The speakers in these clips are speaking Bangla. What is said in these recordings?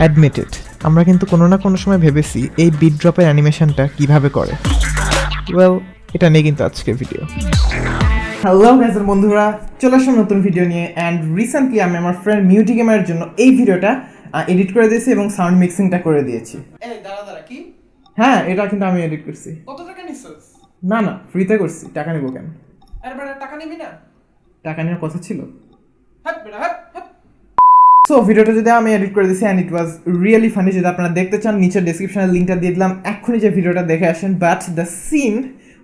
অ্যাডমিটেড, আমরা কিন্তু কোনো না কোনো সময় ভেবেছি এই বিট ড্রপের অ্যানিমেশনটা কিভাবে করে। ওয়েল, এটা নিয়ে কিন্তু আজকের ভিডিও। হ্যালো গাইজের বন্ধুরা, চলে আসলাম নতুন ভিডিও নিয়ে। অ্যান্ড রিসেন্টলি আমি আমার ফ্রেন্ড মিউটি গেমারের জন্য এই ভিডিওটা এডিট করে দিয়েছি এবং সাউন্ড মিক্সিংটা করে দিয়েছি। কি? হ্যাঁ, এটা কিন্তু আমি এডিট করছি। কত টাকা নিছস? না, ফ্রিতে করছি। টাকা নেবো কেন? আরে বেটা, টাকা নিবি না? টাকা নেওয়ার কথা ছিল। হাট বেটা, হাট। সো ভিডিওটা যদি আমি এডিট করে দিয়েছি and it was really funny. যদি আপনারা দেখতে চান, নিচের ডেসক্রিপশনে লিঙ্কটা দিয়ে দিলাম, এক্ষুনি যে ভিডিওটা দেখে আসেন। But the scene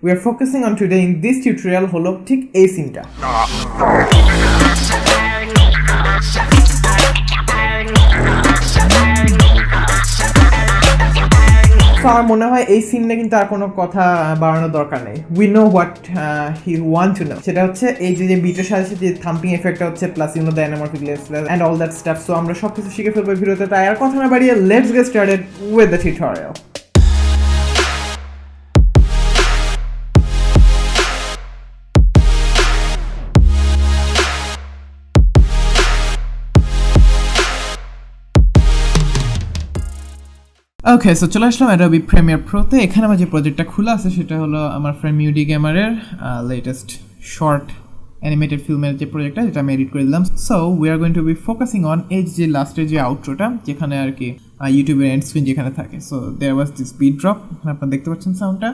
we are focusing on today in this tutorial হলো ঠিক এই সিনটা। তো আমার মনে হয় এই সিনে কিন্তু আর কোনো কথা বাড়ানোর দরকার নেই। We know what he want to know. সেটা হচ্ছে এই যে বিটের সাথে সাথে থাম্পিং এফেক্টটা হচ্ছে, plus you know the anamorphic lens and all that stuff. So আমরা সবকিছু শিখে ফেলবো ভিডিওতে। তাই আর কথা না বাড়িয়ে let's get started with the tutorial. Okay, so চলে আসলাম Adobe Premiere Pro তে। এখানে আমার যে প্রজেক্টটা খোলা আছে সেটা হলো আমার ফ্রেন্ড মিউটি গেমারের লেটেস্ট শর্ট অ্যানিমেটেড ফিল্মের যে প্রজেক্টটা, যেটা আমি এডিট করে দিলাম। So we are going to B focusing on এই যে লাস্টের যে আউটরোটা, যেখানে আর কি ইউটিউবের এন্ড স্ক্রিন যেখানে থাকে। So there was this beat drop, আপনারা দেখতে পাচ্ছেন সাউন্ডটা।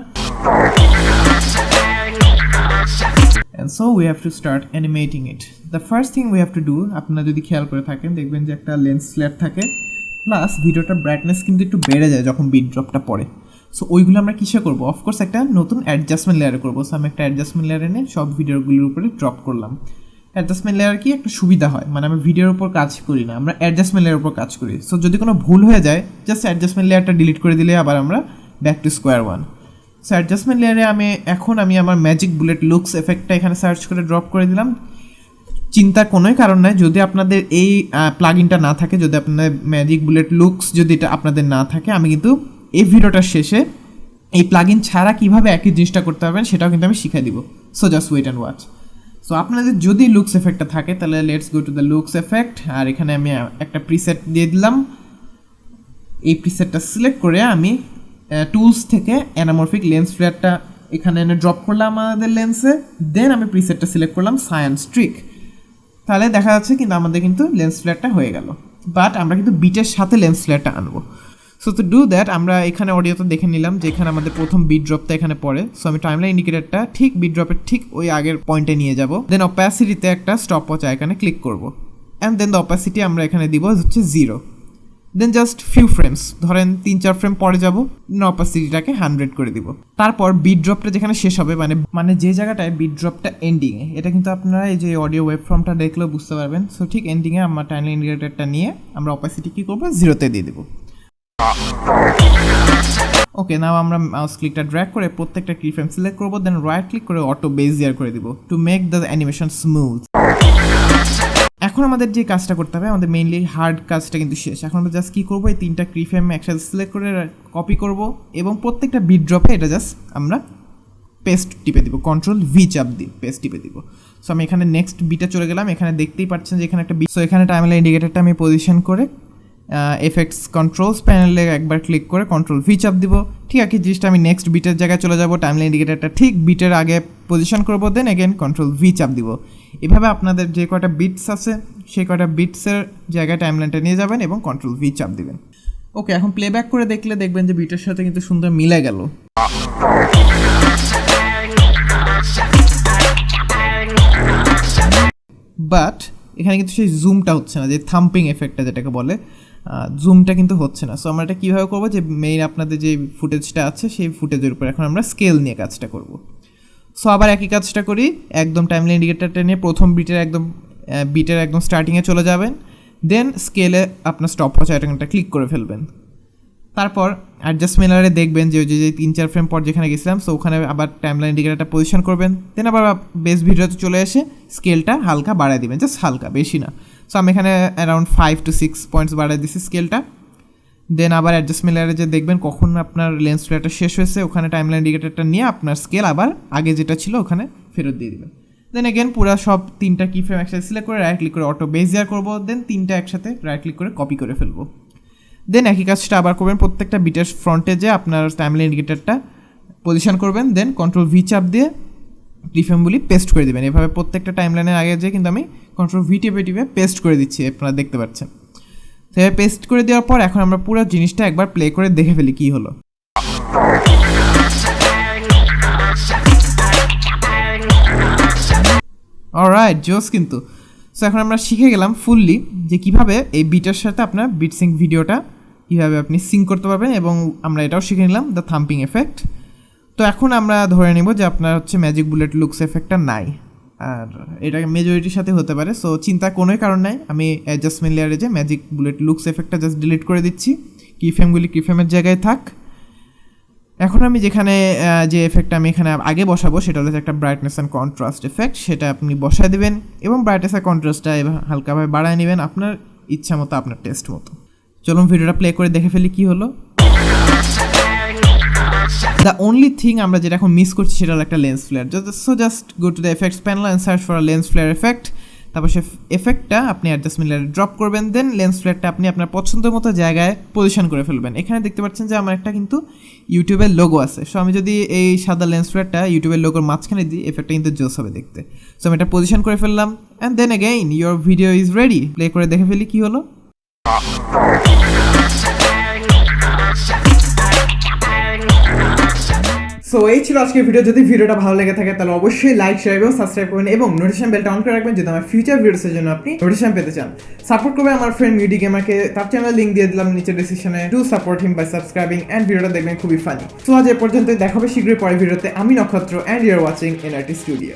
And so we have to start animating it. The first thing we have to do, আপনারা যদি খেয়াল করে থাকেন দেখবেন যে একটা লেন্স ফ্ল্যাট থাকে, প্লাস ভিডিওটার ব্রাইটনেস কিন্তু একটু বেড়ে যায় যখন বিট ড্রপটা পড়ে। সো ওইগুলো আমরা কিসে করবো? অফকোর্স একটা নতুন অ্যাডজাস্টমেন্ট লেয়ারে করবো। সো আমি একটা অ্যাডজাস্টমেন্ট লেয়ার এনে সব ভিডিওগুলোর উপরে ড্রপ করলাম। অ্যাডজাস্টমেন্ট লেয়ার কি একটা সুবিধা হয়, মানে আমি ভিডিওর উপর কাজ করি না, আমরা অ্যাডজাস্টমেন্ট লেয়ারের উপর কাজ করি। সো যদি কোনো ভুল হয়ে যায়, জাস্ট অ্যাডজাস্টমেন্ট লেয়ারটা ডিলিট করে দিলে আবার আমরা back to square one. So adjustment লেয়ারে আমি আমার ম্যাজিক বুলেট লুকস এফেক্টটা এখানে সার্চ করে ড্রপ করে দিলাম। চিন্তার কোনোই কারণ নাই, যদি আপনাদের এই প্লাগইনটা না থাকে, যদি আপনাদের ম্যাজিক বুলেট লুকস যদি এটা আপনাদের না থাকে, আমি কিন্তু এই ভিডিওটার শেষে এই প্লাগইন ছাড়া কীভাবে একই জিনিসটা করতে পারবেন সেটাও কিন্তু আমি শিখিয়ে দিব। So just wait and watch. So আপনাদের যদি লুকস এফেক্টটা থাকে তাহলে let's go to the looks effect. আর এখানে আমি একটা প্রিসেট দিয়ে দিলাম। এই প্রিসেটটা সিলেক্ট করে আমি টুলস থেকে অ্যানামরফিক লেন্স ফ্ল্যাটটা এখানে এনে ড্রপ করলাম আমাদের লেন্সে। দেন আমি প্রিসেটটা সিলেক্ট করলাম সায়ান্স ট্রিক। তাহলে দেখা যাচ্ছে কিন্তু আমাদের কিন্তু লেন্স ফ্ল্যাটটা হয়ে গেল। বাট আমরা কিন্তু বিটের সাথে লেন্স ফ্ল্যাটটা আনবো। সো টু ডু দ্যাট আমরা এখানে অডিওতে দেখে নিলাম যে এখানে আমাদের প্রথম বিট ড্রপটা এখানে পড়ে। সো আমি টাইমলাইন ইন্ডিকেটরটা ঠিক বিট ড্রপের ঠিক ওই আগের পয়েন্টে নিয়ে যাব। দেন অপাসিটিতে একটা স্টপ ওয়াচ আইকনে ক্লিক করব। অ্যান্ড দেন দ্য অপাসিটি আমরা এখানে দিব হচ্ছে 0। দেন জাস্ট ফিউ ফ্রেমস, ধরেন 3-4 ফ্রেম পরে যাব, দেন অপাসিটিটাকে 100 করে দিব। তারপর বিট ড্রপটা যেখানে শেষ হবে, মানে যে জায়গাটায় বিট ড্রপটা এন্ডিংয়ে, এটা কিন্তু আপনারা এই যে অডিও ওয়েব ফর্মটা দেখলেও বুঝতে পারবেন। সো ঠিক এন্ডিংয়ে আমার টাইমলাইন ইন্ডিকেটরটা নিয়ে আমরা অপাসিটি কী করবো, 0-তে দিয়ে দেবো। ওকে, নাও আমরা মাউস ক্লিকটা ড্র্যাগ করে প্রত্যেকটা কি ফ্রেম সিলেক্ট করবো। দেন রাইট ক্লিক করে অটো বেজিয়ার করে দিব to make the animation smooth. এখন আমাদের যে কাজটা করতে হবে, আমাদের মেইনলি হার্ড কাজটা কিন্তু শেষ। এখন আমরা জাস্ট কী করবো, এই 3টা কি ফ্রেম একসাথে সিলেক্ট করে কপি করব এবং প্রত্যেকটা বিট ড্রপে এটা জাস্ট আমরা পেস্ট টিপে দিব, কন্ট্রোল-V চাপ দিয়ে পেস্ট টিপে দিব। সো আমি এখানে নেক্সট বিটে চলে গেলাম। এখানে দেখতেই পাচ্ছেন যে এখানে একটা বিট। সো এখানে টাইমলাইন ইন্ডিকেটরটা আমি পজিশন করে এফেক্টস কন্ট্রোলস প্যানেলে একবার ক্লিক করে কন্ট্রোল-V চাপ দিব। ঠিক আছে, জিনিসটা আমি নেক্সট বিটের জায়গায় চলে যাব, টাইমলাইন ইন্ডিকেটরটা ঠিক বিটের আগে পজিশন করবো, দেন এগেন কন্ট্রোল-V চাপ দিব। এভাবে আপনাদের যে কয়টা বিটস আছে সেই কয়টা বিটসের জায়গায় টাইমলাইনটা নিয়ে যাবেন এবং কন্ট্রোল-V চাপ দিবেন। ওকে, এখন প্লেব্যাক করে দেখলে দেখবেন যে বিটের সাথে কিন্তু সুন্দর মিলে গেল। বাট এখানে কিন্তু সেই জুমটা হচ্ছে না, যে থাম্পিং এফেক্টটা যেটাকে বলে, জুমটা কিন্তু হচ্ছে না। সো আমরা এটা কীভাবে করবো, যে মেইন আপনাদের যে ফুটেজটা আছে সেই ফুটেজের উপর এখন আমরা স্কেল নিয়ে কাজটা করব। সো আবার একই কাজটা করি, একদম টাইমলাইন ইন্ডিকেটরটা নিয়ে প্রথম বিটের একদম স্টার্টিংয়ে চলে যাবেন। দেন স্কেলে আপনার স্টপ ওয়াচ আইকনটা ক্লিক করে ফেলবেন। তারপর অ্যাডজাস্টমেন্ট লেয়ারে দেখবেন যে ওই যে 3-4 ফ্রেম পর যেখানে গেছিলাম, সো ওখানে আবার টাইমলাইন ইন্ডিকেটরটা পজিশন করবেন। দেন আবার বেস ভিডিওতে চলে এসে স্কেলটা হালকা বাড়ায় দিবেন, জাস্ট হালকা, বেশি না। সো আমি এখানে অ্যারাউন্ড 5 to 6 পয়েন্টস বাড়ায় দিচ্ছি স্কেলটা। দেন আবার অ্যাডজাস্টমেন্ট লেয়ারে যে দেখবেন কখন আপনার লেন্স ফ্ল্যাটটা শেষ হয়েছে, ওখানে টাইমলাইন ইন্ডিকেটরটা নিয়ে আপনার স্কেল আবার আগে যেটা ছিল ওখানে ফেরত দিয়ে দিবেন। দেন এগেন পুরো সব 3টা কি ফ্রেম একসাথে সিলেক্ট করে রাইট ক্লিক করে অটো বেজিয়ার করবো, দেন 3টা একসাথে রাইট ক্লিক করে কপি করে ফেলবো। দেন একই কাজটা আবার করবেন, প্রত্যেকটা বিটের ফ্রন্টে যে আপনার টাইমলাইন ইন্ডিকেটরটা পজিশন করবেন, দেন কন্ট্রোল ভি চাপ দিয়ে কিফ্রেমগুলি পেস্ট করে দেবেন। এভাবে প্রত্যেকটা টাইমলাইনের আগে যে কিন্তু আমি কন্ট্রোল ভি টিপে পেস্ট করে দিচ্ছি, আপনারা দেখতে পাচ্ছেন। সেভাবে পেস্ট করে দেওয়ার পর এখন আমরা পুরো জিনিসটা একবার প্লে করে দেখে ফেলি কী হলো। অলরাইট, জোস কিন্তু। সো এখন আমরা শিখে গেলাম ফুললি যে কীভাবে এই বিটের সাথে আপনার বিট সিঙ্ক ভিডিওটা কীভাবে আপনি সিঙ্ক করতে পারবেন, এবং আমরা এটাও শিখে নিলাম দ্য থাম্পিং এফেক্ট। তো এখন আমরা ধরে নিব যে আপনার হচ্ছে ম্যাজিক বুলেট লুকস এফেক্টটা নাই, আর এটা মেজরিটির সাথে হতে পারে। সো চিন্তা কোনোই কারণ নাই, আমি অ্যাডজাস্টমেন্ট লেয়ারে যে ম্যাজিক বুলেট লুকস এফেক্টটা জাস্ট ডিলিট করে দিচ্ছি, কিফ্রেমগুলি কিফ্রেমের জায়গায় থাক। এখন আমি যেখানে যে এফেক্টটা আমি এখানে আগে বসাবো সেটা হচ্ছে একটা ব্রাইটনেস অ্যান্ড কন্ট্রাস্ট এফেক্ট, সেটা আপনি বসায় দেবেন এবং ব্রাইটনেস আর কন্ট্রাস্টটা হালকাভাবে বাড়ায় নেবেন আপনার ইচ্ছা মতো, আপনার টেস্ট মতো। চলুন ভিডিওটা প্লে করে দেখে ফেলি কী হলো। দ্য অনলি থিং আমরা যেটা এখন মিস করছি সেটা হলো একটা lens flare. So just go to the effects panel and search for a lens flare effect. তারপর সে এফেক্টটা আপনি অ্যাডজাস্টমেন্ট লেয়ারে ড্রপ করবেন, দেন লেন্স ফ্লেয়ারটা আপনি আপনার পছন্দের মতো জায়গায় পজিশন করে ফেলবেন। এখানে দেখতে পাচ্ছেন যে আমার একটা কিন্তু ইউটিউবের লোগো আছে। সো আমি যদি এই সাদা লেন্স ফ্লেয়ারটা ইউটিউবের লোগোর মাঝখানে দিই, এফেক্টটা কিন্তু জোস হবে দেখতে। সো আমি এটা পজিশন করে ফেললাম, and then again your video is ready. Play করে দেখে ফেলি কী হলো। সো এই ছিল আজকের ভিডিও। যদি ভিডিওটা ভালো লেগে থাকে তাহলে অবশ্যই লাইক, শেয়ার এবং সাবস্ক্রাইব করবেন, এবং নোটিফিকেশন বেলটা অন করে রাখবেন যদি আমার ফিউচার ভিডিওসের জন্য আপনি নোটিফিকেশন পেতে চান। সাপোর্ট করবেন আমার ফ্রেন্ড মিউডি গেমারকে, তার চ্যানেল লিঙ্ক দিয়ে দিলাম নিচে ডেসক্রিপশনে। Do support him by subscribing, and ভিডিওটা দেখবেন খুবই ফানি। সো আজ এ পর্যন্ত, দেখা হবে শীঘ্রই পরের ভিডিওতে। আমি Nakshatra, and you are watching NRT studio.